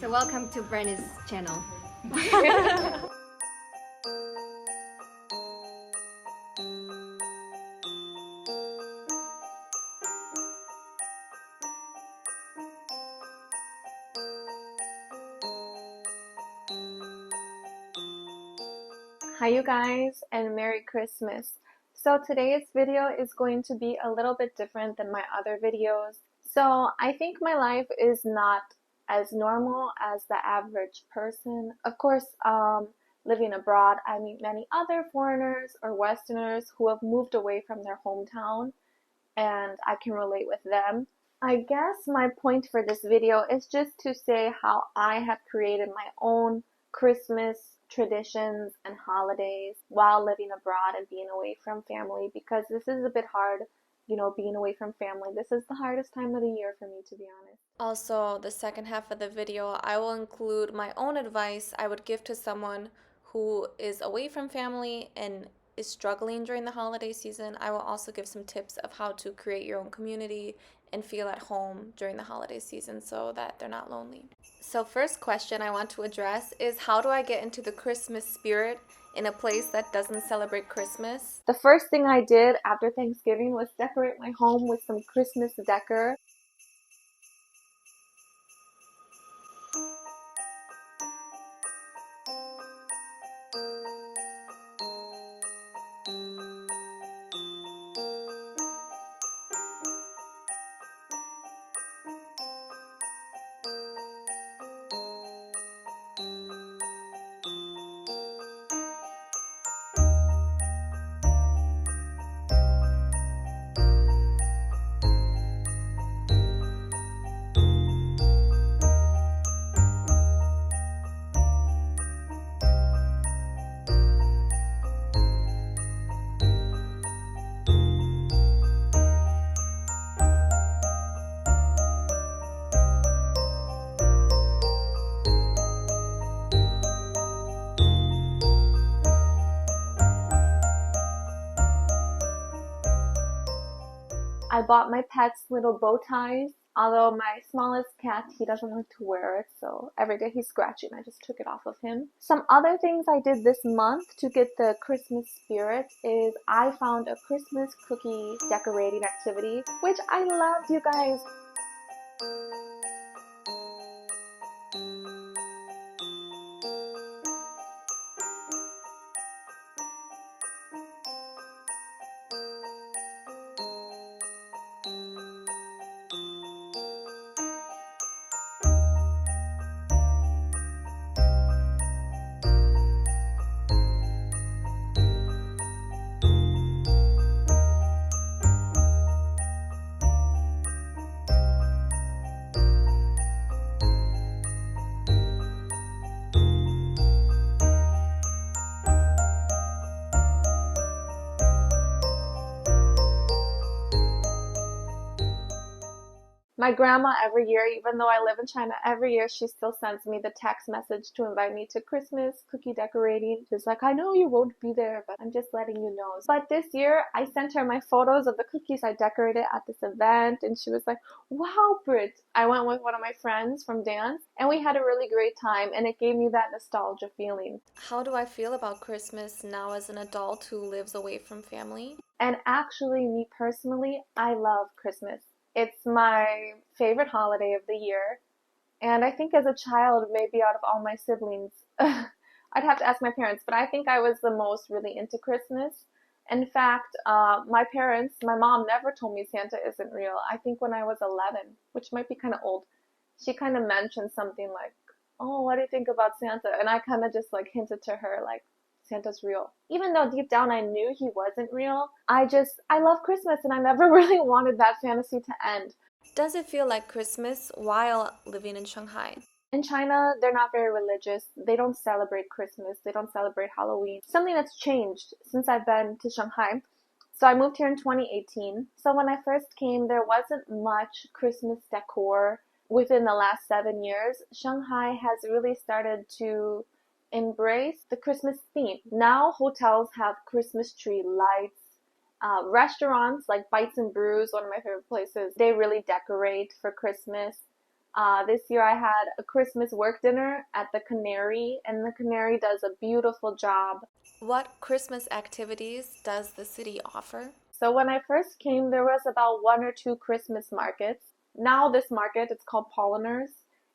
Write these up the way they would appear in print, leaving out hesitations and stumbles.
So welcome to Brenna's channel. Hi you guys, and Merry Christmas. So today's video is going to be a little bit different than my other videos. So I think my life is not as normal as the average person. Of course, living abroad, I meet many other foreigners or Westerners who have moved away from their hometown, and I can relate with them. I guess my point for this video is just to say how I have created my own Christmas traditions and holidays while living abroad and being away from family, because this is a bit hard, being away from family. This is the hardest time of the year for me, to be honest. Also, the second half of the video, I will include my own advice I would give to someone who is away from family and is struggling during the holiday season. I will also give some tips of how to create your own community and feel at home during the holiday season so that they're not lonely. So first question I want to address is, how do I get into the Christmas spirit in a place that doesn't celebrate Christmas? The first thing I did after Thanksgiving was decorate my home with some Christmas decor. I bought my pets little bow ties, although my smallest cat, he doesn't like to wear it, so every day he's scratching. I just took it off of him. Some other things I did this month to get the Christmas spirit is I found a Christmas cookie decorating activity, which I loved, you guys. My grandma every year, even though I live in China, every year she still sends me the text message to invite me to Christmas cookie decorating. She's like, I know you won't be there, but I'm just letting you know. But this year, I sent her my photos of the cookies I decorated at this event, and she was like, wow, Brit. I went with one of my friends from dance, and we had a really great time, and it gave me that nostalgia feeling. How do I feel about Christmas now as an adult who lives away from family? And actually, me personally, I love Christmas. It's my favorite holiday of the year. And I think as a child, maybe out of all my siblings, I'd have to ask my parents, but I think I was the most really into Christmas. In fact, my mom never told me Santa isn't real. I think when I was 11, which might be kind of old, she kind of mentioned something like, oh, what do you think about Santa? And I kind of just like hinted to her like, Santa's real. Even though deep down I knew he wasn't real, I love Christmas and I never really wanted that fantasy to end. Does it feel like Christmas while living in Shanghai? In China, they're not very religious. They don't celebrate Christmas. They don't celebrate Halloween. Something that's changed since I've been to Shanghai. So I moved here in 2018. So when I first came, there wasn't much Christmas decor. Within the last 7 years, Shanghai has really started to embrace the Christmas theme. Now hotels have Christmas tree lights. Restaurants like Bites and Brews, one of my favorite places, they really decorate for Christmas. This year I had a Christmas work dinner at the Canary, and the Canary does a beautiful job. What Christmas activities does the city offer? So when I first came, there was about one or two Christmas markets. Now this market, it's called Polliners.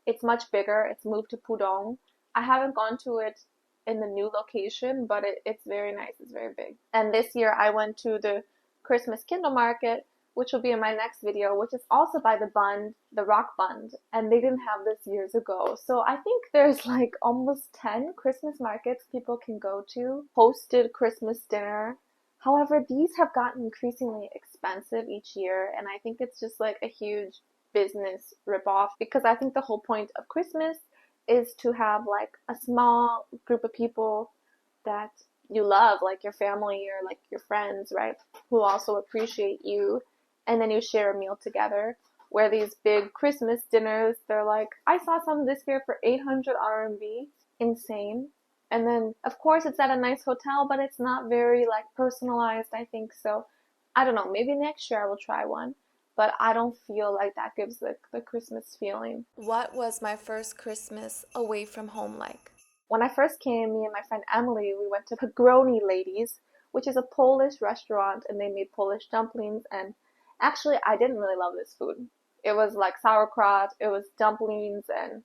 It's much bigger. It's moved to Pudong. I haven't gone to it in the new location, but it's very nice. It's very big. And this year I went to the Christmas Kindle Market, which will be in my next video, which is also by the Bund, the Rock Bund, and they didn't have this years ago. So I think there's like almost 10 Christmas markets people can go to, hosted Christmas dinner. However, these have gotten increasingly expensive each year, and I think it's just like a huge business ripoff, because I think the whole point of Christmas is to have like a small group of people that you love, like your family or like your friends, right, who also appreciate you, and then you share a meal together. Where these big Christmas dinners, they're like, I saw some this year for 800 RMB, insane. And then, of course, it's at a nice hotel, but it's not very like personalized, I think. So, I don't know, maybe next year I will try one, but I don't feel like that gives the Christmas feeling. What was my first Christmas away from home like? When I first came, me and my friend Emily, we went to Pagroni Ladies, which is a Polish restaurant, and they made Polish dumplings. And actually, I didn't really love this food. It was like sauerkraut, it was dumplings, and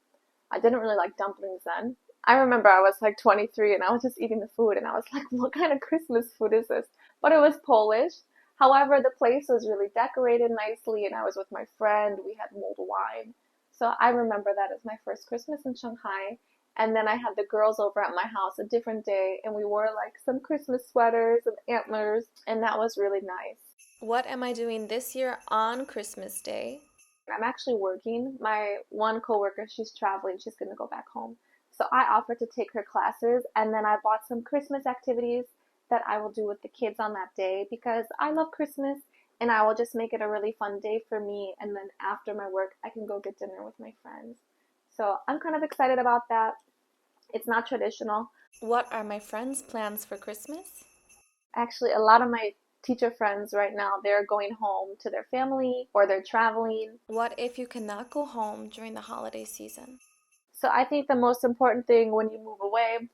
I didn't really like dumplings then. I remember I was like 23 and I was just eating the food and I was like, what kind of Christmas food is this? But it was Polish. However, the place was really decorated nicely and I was with my friend. We had mulled wine. So I remember that as my first Christmas in Shanghai. And then I had the girls over at my house a different day and we wore like some Christmas sweaters and antlers, and that was really nice. What am I doing this year on Christmas Day? I'm actually working. My one coworker, she's traveling. She's going to go back home. So I offered to take her classes, and then I bought some Christmas activities that I will do with the kids on that day because I love Christmas, and I will just make it a really fun day for me, and then after my work, I can go get dinner with my friends. So I'm kind of excited about that. It's not traditional. What are my friends' plans for Christmas? Actually, a lot of my teacher friends right now, they're going home to their family or they're traveling. What if you cannot go home during the holiday season? So I think the most important thing when you move away,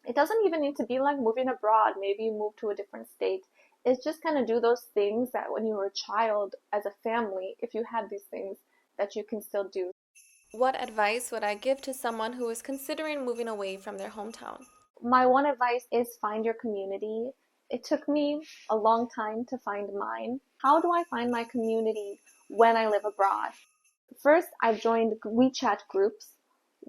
it doesn't even need to be like moving abroad. Maybe you move to a different state. It's just kind of do those things that when you were a child as a family, if you had these things that you can still do. What advice would I give to someone who is considering moving away from their hometown? My one advice is find your community. It took me a long time to find mine. How do I find my community when I live abroad? First, I joined WeChat groups.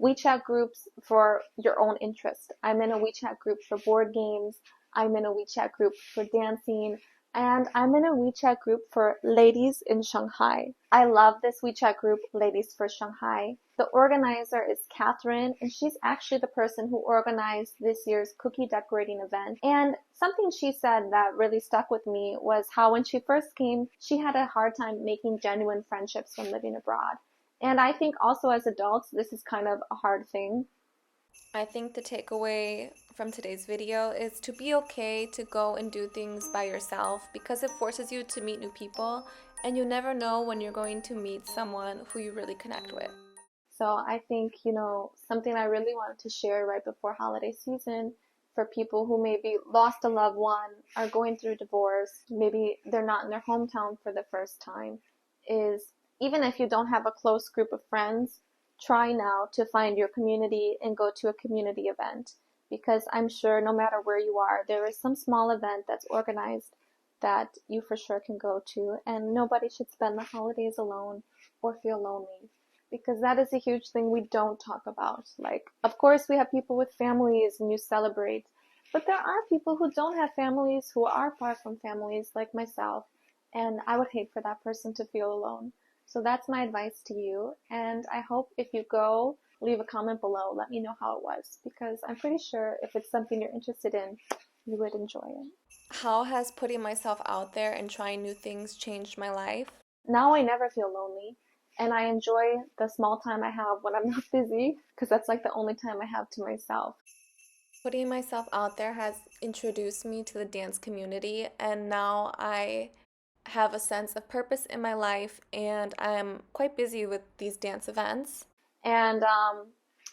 WeChat groups for your own interest. I'm in a WeChat group for board games. I'm in a WeChat group for dancing. And I'm in a WeChat group for ladies in Shanghai. I love this WeChat group, Ladies for Shanghai. The organizer is Catherine, and she's actually the person who organized this year's cookie decorating event. And something she said that really stuck with me was how when she first came, she had a hard time making genuine friendships when living abroad. And I think also as adults, this is kind of a hard thing. I think the takeaway from today's video is to be okay to go and do things by yourself because it forces you to meet new people and you never know when you're going to meet someone who you really connect with. So I think, something I really wanted to share right before holiday season for people who maybe lost a loved one, are going through divorce, maybe they're not in their hometown for the first time, is even if you don't have a close group of friends, try now to find your community and go to a community event. Because I'm sure no matter where you are, there is some small event that's organized that you for sure can go to. And nobody should spend the holidays alone or feel lonely. Because that is a huge thing we don't talk about. Like, of course we have people with families and you celebrate. But there are people who don't have families, who are far from families, like myself. And I would hate for that person to feel alone. So that's my advice to you, and I hope if you go, leave a comment below, let me know how it was, because I'm pretty sure if it's something you're interested in, you would enjoy it. How has putting myself out there and trying new things changed my life? Now I never feel lonely, and I enjoy the small time I have when I'm not busy, because that's like the only time I have to myself. Putting myself out there has introduced me to the dance community, and now I have a sense of purpose in my life, and I'm quite busy with these dance events. And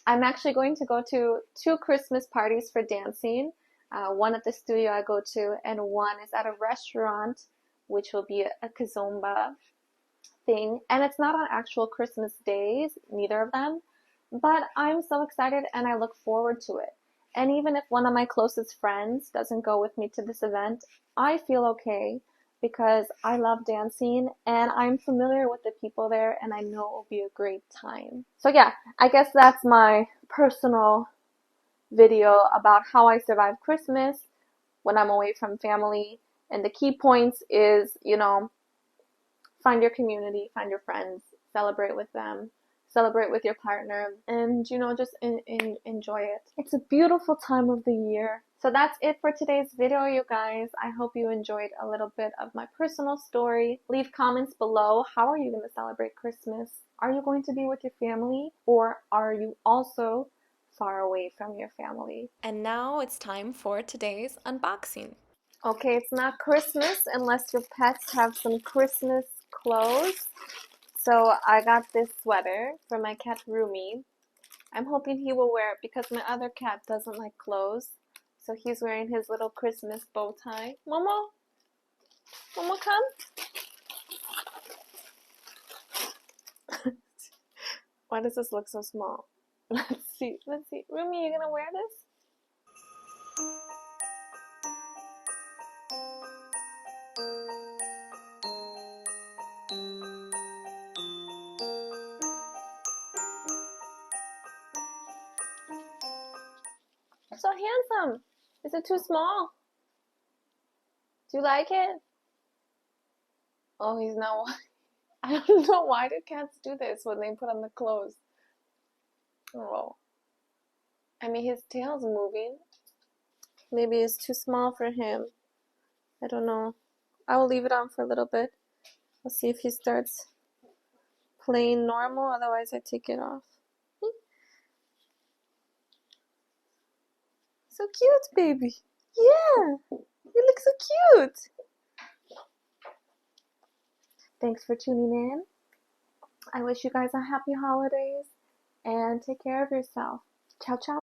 I'm actually going to go to 2 Christmas parties for dancing. One at the studio I go to, and one is at a restaurant, which will be a kizomba thing. And it's not on actual Christmas days, neither of them. But I'm so excited and I look forward to it. And even if one of my closest friends doesn't go with me to this event, I feel okay because I love dancing and I'm familiar with the people there and I know it will be a great time. So yeah, I guess that's my personal video about how I survive Christmas when I'm away from family. And the key points is, find your community, find your friends, celebrate with them, celebrate with your partner, and just enjoy it. It's a beautiful time of the year. So that's it for today's video, you guys. I hope you enjoyed a little bit of my personal story. Leave comments below. How are you going to celebrate Christmas? Are you going to be with your family, or are you also far away from your family? And now it's time for today's unboxing. Okay, it's not Christmas unless your pets have some Christmas clothes. So I got this sweater for my cat Rumi. I'm hoping he will wear it because my other cat doesn't like clothes. So he's wearing his little Christmas bow tie. Momo? Momo, come? Why does this look so small? Let's see. Rumi, you gonna wear this? So handsome. Is it too small? Do you like it? Oh, he's not. I don't know, why do cats do this when they put on the clothes? Oh. I mean, his tail's moving. Maybe it's too small for him. I don't know. I will leave it on for a little bit. I'll see if he starts playing normal. Otherwise, I take it off. So cute, baby. Yeah, you look so cute. Thanks for tuning in. I wish you guys a happy holidays and take care of yourself. Ciao, ciao.